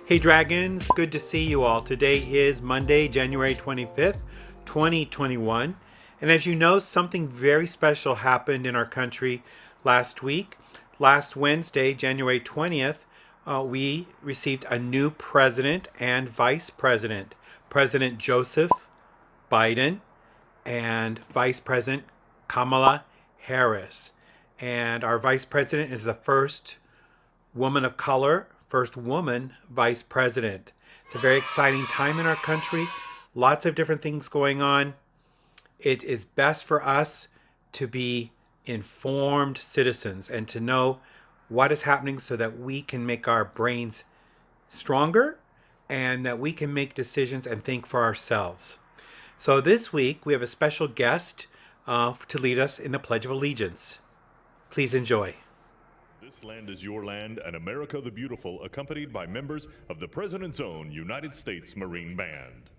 Hey Dragons, good to see you all. Today is Monday, January 25th, 2021. And as you know, something very special happened in our country last week. Last Wednesday, January 20th, we received a new president and vice president. President Joseph Biden and Vice President Kamala Harris. And our vice president is the first woman of color, first woman vice president. It's a very exciting time in our country. Lots of different things going on. It is best for us to be informed citizens and to know what is happening so that we can make our brains stronger and that we can make decisions and think for ourselves. So this week we have a special guest to lead us in the Pledge of Allegiance. Please enjoy. This land is your land, and America the Beautiful, accompanied by members of the President's Own United States Marine Band.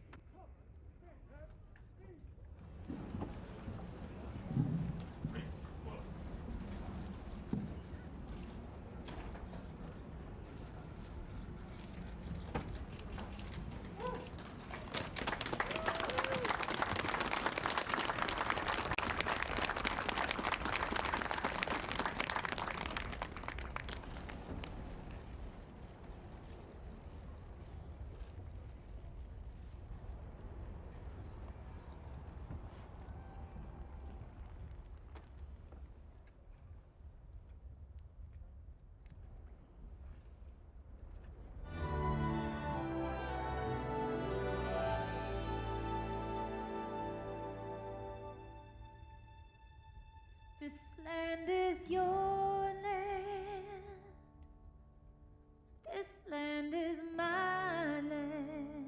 This land is your land. This land is my land.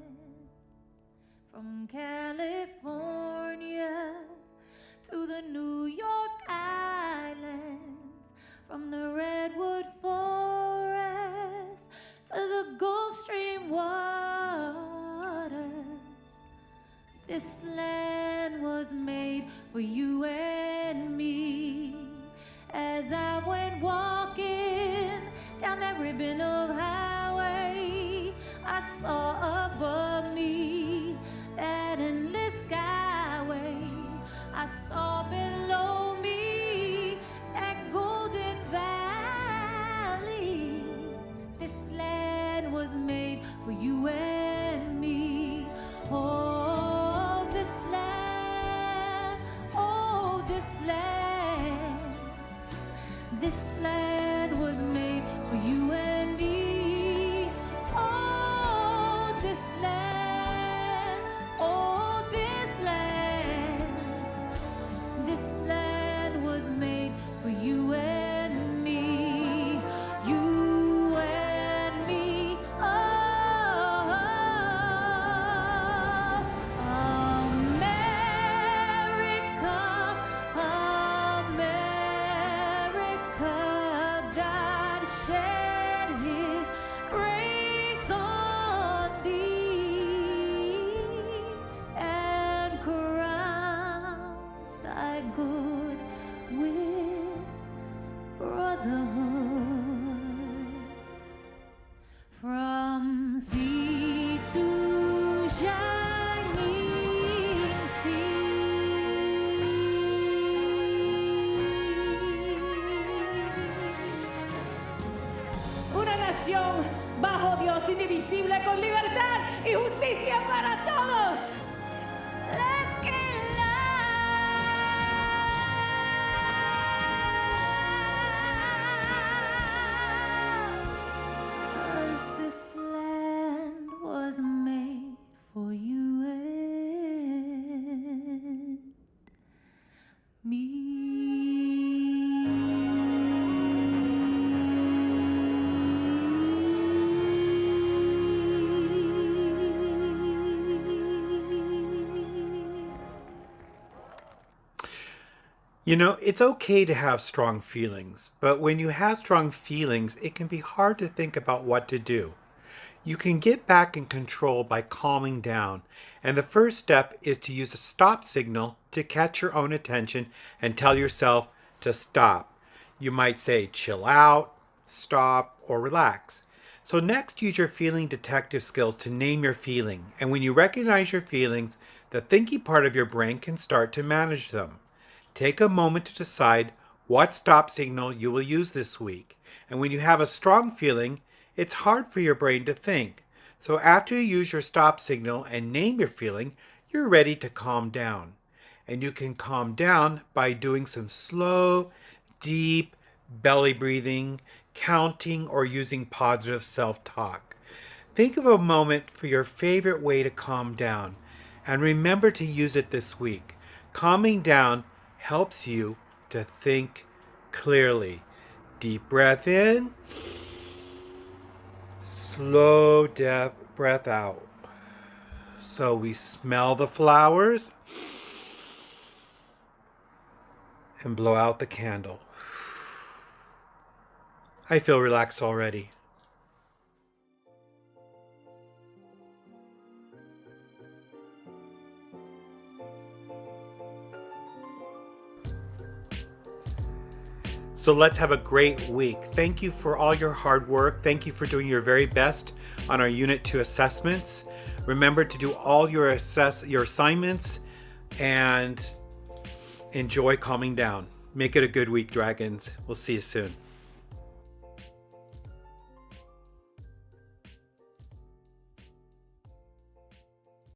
From California to the New York Islands, from the Redwood Forest to the Gulf Stream waters. This land was made for you and me. As I went walking down that ribbon of highway, I saw above me that endless skyway. I saw below me that golden valley. This land was made for you and me. Oh, this land, oh, this land. This land was made for you and me. Oh, this land, oh, this land. This land was made for you and me. You and me. Oh, America, America, God shed His grace on thee and crowned thy good with brotherhood. From sea to shining sea. Una nación bajo Dios, indivisible, con libertad y justicia para todos. Let's get loud. 'Cause this land was made for you and me. You know, it's okay to have strong feelings, but when you have strong feelings, it can be hard to think about what to do. You can get back in control by calming down, and the first step is to use a stop signal to catch your own attention and tell yourself to stop. You might say chill out, stop, or relax. So next, use your feeling detective skills to name your feeling. And when you recognize your feelings, the thinking part of your brain can start to manage them. Take a moment to decide what stop signal you will use this week. And when you have a strong feeling, it's hard for your brain to think. So after you use your stop signal and name your feeling, you're ready to calm down. And you can calm down by doing some slow, deep belly breathing, counting, or using positive self-talk. Think of a moment for your favorite way to calm down, and remember to use it this week. Calming down helps you to think clearly. Deep breath in, slow breath out. So we smell the flowers and blow out the candle. I feel relaxed already. So let's have a great week. Thank you for all your hard work. Thank you for doing your very best on our Unit 2 assessments. Remember to do all your assignments and enjoy calming down. Make it a good week, Dragons. We'll see you soon.